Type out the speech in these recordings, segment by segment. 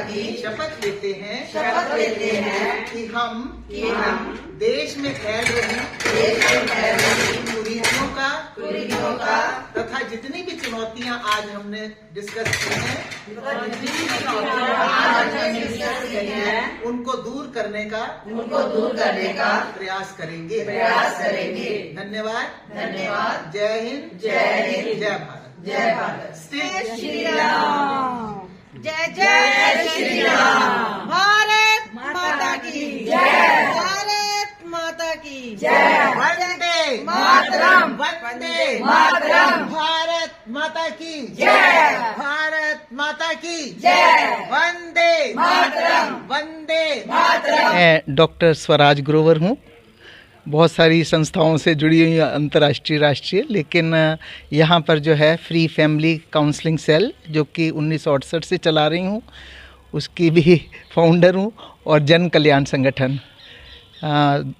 की शपथ लेते हैं कि हम देश में फैल रही कुरीतियों का तथा जितनी भी चुनौतियां आज हमने डिस्कस की हैं उनको दूर करने का प्रयास करेंगे। धन्यवाद। जय हिंद, जय भारत। श्री राम। जय जय श्री राम। भारत माता की जय। भारत माता की जय। वंदे मातरम। वंदे मातरम। भारत माता की जय। भारत माता की जय। वंदे मातरम। वंदे मातरम। मैं डॉक्टर स्वराज ग्रोवर हूँ। बहुत सारी संस्थाओं से जुड़ी हुई अंतर्राष्ट्रीय राष्ट्रीय, लेकिन यहाँ पर जो है फ्री फैमिली काउंसलिंग सेल जो कि 1968 से चला रही हूँ, उसकी भी फाउंडर हूँ। और जन कल्याण संगठन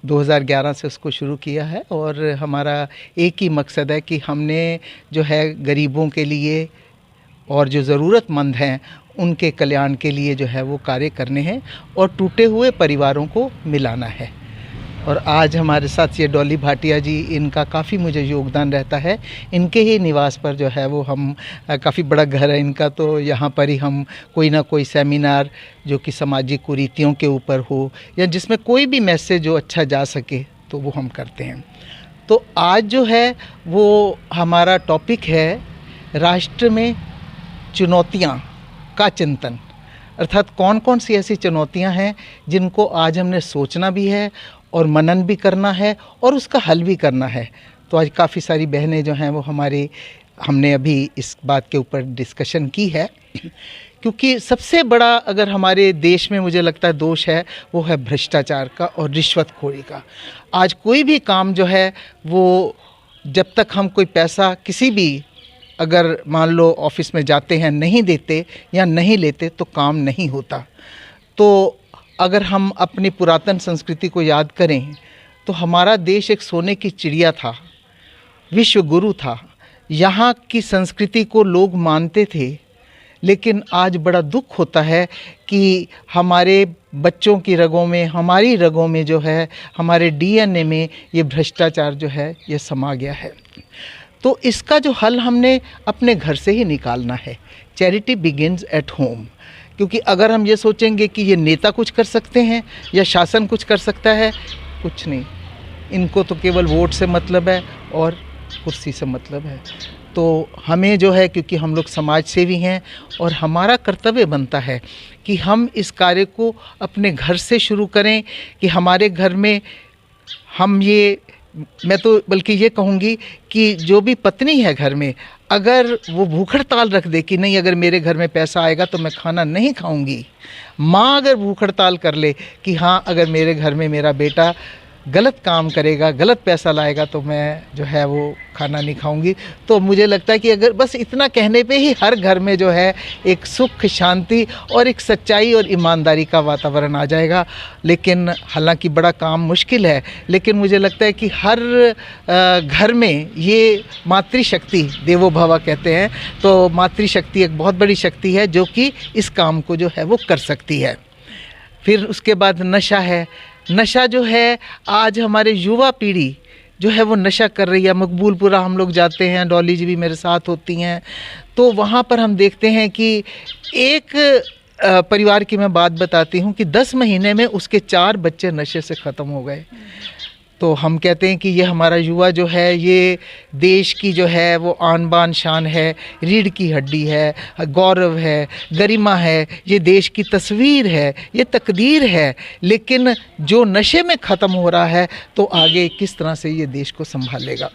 2011 से उसको शुरू किया है। और हमारा एक ही मकसद है कि हमने जो है गरीबों के लिए और जो ज़रूरतमंद हैं उनके कल्याण के लिए जो है वो कार्य करने हैं और टूटे हुए परिवारों को मिलाना है। और आज हमारे साथ ये डॉली भाटिया जी, इनका काफ़ी मुझे योगदान रहता है। इनके ही निवास पर जो है वो हम, काफ़ी बड़ा घर है इनका, तो यहाँ पर ही हम कोई ना कोई सेमिनार जो कि सामाजिक कुरीतियों के ऊपर हो या जिसमें कोई भी मैसेज जो अच्छा जा सके तो वो हम करते हैं। तो आज जो है वो हमारा टॉपिक है राष्ट्र में चुनौतियाँ का चिंतन, अर्थात कौन कौन सी ऐसी चुनौतियाँ हैं जिनको आज हमने सोचना भी है और मनन भी करना है और उसका हल भी करना है। तो आज काफ़ी सारी बहनें जो हैं वो हमने अभी इस बात के ऊपर डिस्कशन की है, क्योंकि सबसे बड़ा अगर हमारे देश में मुझे लगता है दोष है वो है भ्रष्टाचार का और रिश्वतखोरी का। आज कोई भी काम जो है वो जब तक हम कोई पैसा किसी भी, अगर मान लो ऑफिस में जाते हैं, नहीं देते या नहीं लेते तो काम नहीं होता। तो अगर हम अपनी पुरातन संस्कृति को याद करें तो हमारा देश एक सोने की चिड़िया था, विश्व गुरु था। यहाँ की संस्कृति को लोग मानते थे, लेकिन आज बड़ा दुख होता है कि हमारे बच्चों की रगों में, हमारी रगों में जो है, हमारे डीएनए में ये भ्रष्टाचार जो है ये समा गया है। तो इसका जो हल हमने अपने घर से ही निकालना है। Charity begins at home. क्योंकि अगर हम ये सोचेंगे कि ये नेता कुछ कर सकते हैं या शासन कुछ कर सकता है, कुछ नहीं, इनको तो केवल वोट से मतलब है और कुर्सी से मतलब है। तो हमें जो है, क्योंकि हम लोग समाज सेवी हैं और हमारा कर्तव्य बनता है कि हम इस कार्य को अपने घर से शुरू करें, कि हमारे घर में हम ये, मैं तो बल्कि ये कहूँगी कि जो भी पत्नी है घर में, अगर वो भूख हड़ताल रख दे कि नहीं, अगर मेरे घर में पैसा आएगा तो मैं खाना नहीं खाऊंगी। माँ अगर भूख हड़ताल कर ले कि हाँ, अगर मेरे घर में मेरा बेटा गलत काम करेगा, गलत पैसा लाएगा तो मैं जो है वो खाना नहीं खाऊंगी। तो मुझे लगता है कि अगर बस इतना कहने पे ही हर घर में जो है एक सुख, शांति और एक सच्चाई और ईमानदारी का वातावरण आ जाएगा। लेकिन हालांकि बड़ा काम मुश्किल है, लेकिन मुझे लगता है कि हर घर में ये मातृशक्ति, देवो भव कहते हैं, तो मातृशक्ति एक बहुत बड़ी शक्ति है जो कि इस काम को जो है वो कर सकती है। फिर उसके बाद नशा है। नशा जो है, आज हमारे युवा पीढ़ी जो है वो नशा कर रही है। मकबूलपुरा हम लोग जाते हैं, डॉली जी भी मेरे साथ होती हैं, तो वहाँ पर हम देखते हैं कि एक परिवार की मैं बात बताती हूँ कि 10 महीने में उसके 4 बच्चे नशे से ख़त्म हो गए। तो हम कहते हैं कि ये हमारा युवा जो है, ये देश की जो है वो आन बान शान है, रीढ़ की हड्डी है, गौरव है, गरिमा है, ये देश की तस्वीर है, ये तकदीर है। लेकिन जो नशे में ख़त्म हो रहा है तो आगे किस तरह से ये देश को संभालेगा।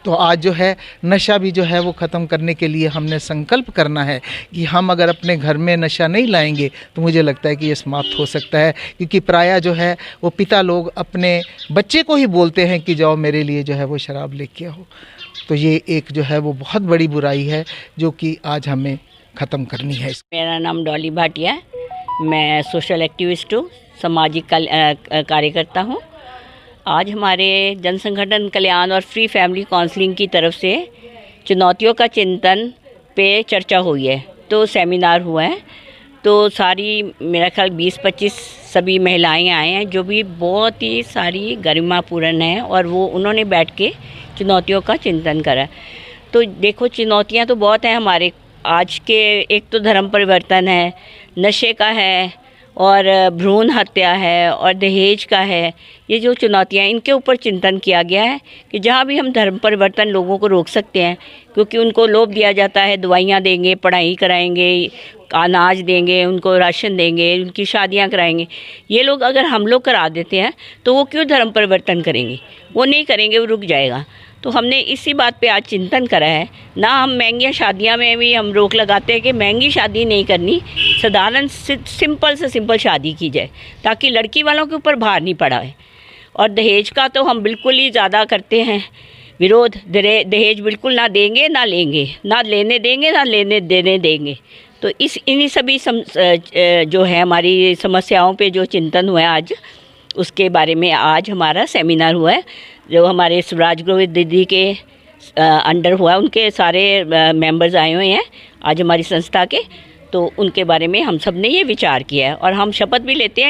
तो आज जो है नशा भी जो है वो ख़त्म करने के लिए हमने संकल्प करना है कि हम अगर अपने घर में नशा नहीं लाएंगे तो मुझे लगता है कि ये समाप्त हो सकता है। क्योंकि प्रायः जो है वो पिता लोग अपने बच्चे को ही बोलते हैं कि जाओ मेरे लिए जो है वो शराब लेके आओ। तो ये एक जो है वो बहुत बड़ी बुराई है जो कि आज हमें ख़त्म करनी है। मेरा नाम डॉली भाटिया है, मैं सोशल एक्टिविस्ट हूँ, सामाजिक कार्यकर्ता हूँ। आज हमारे जन संगठन कल्याण और फ्री फैमिली काउंसलिंग की तरफ से चुनौतियों का चिंतन पे चर्चा हुई है, तो सेमिनार हुआ है। तो सारी मेरा ख्याल 20-25 सभी महिलाएं आए हैं जो भी बहुत ही सारी गरिमापूर्ण हैं, और वो उन्होंने बैठ के चुनौतियों का चिंतन करा। तो देखो चुनौतियां तो बहुत हैं हमारे आज के, एक तो धर्म परिवर्तन है, नशे का है, और भ्रूण हत्या है, और दहेज का है। ये जो चुनौतियां हैं इनके ऊपर चिंतन किया गया है कि जहाँ भी हम धर्म परिवर्तन लोगों को रोक सकते हैं, क्योंकि उनको लोभ दिया जाता है, दवाइयाँ देंगे, पढ़ाई कराएंगे, अनाज देंगे, उनको राशन देंगे, उनकी शादियाँ कराएंगे। ये लोग अगर हम लोग करा देते हैं तो वो क्यों धर्म परिवर्तन करेंगे? वो नहीं करेंगे, वो रुक जाएगा। तो हमने इसी बात पे आज चिंतन करा है। ना हम महंगी शादियां में भी हम रोक लगाते हैं कि महंगी शादी नहीं करनी, साधारण सिंपल से सिंपल शादी की जाए ताकि लड़की वालों के ऊपर भार नहीं पड़ा है। और दहेज का तो हम बिल्कुल ही ज़्यादा करते हैं विरोध। दहेज बिल्कुल ना देंगे ना लेंगे, ना लेने देंगे ना लेने देने देंगे। तो इन्हीं सभी जो है हमारी समस्याओं पे जो चिंतन हुआ है आज, उसके बारे में आज हमारा सेमिनार हुआ है जो हमारे स्वराज ग्रोवित दीदी के अंडर हुआ। उनके सारे मेंबर्स आए हुए हैं आज हमारी संस्था के, तो उनके बारे में हम सब ने ये विचार किया है और हम शपथ भी लेते हैं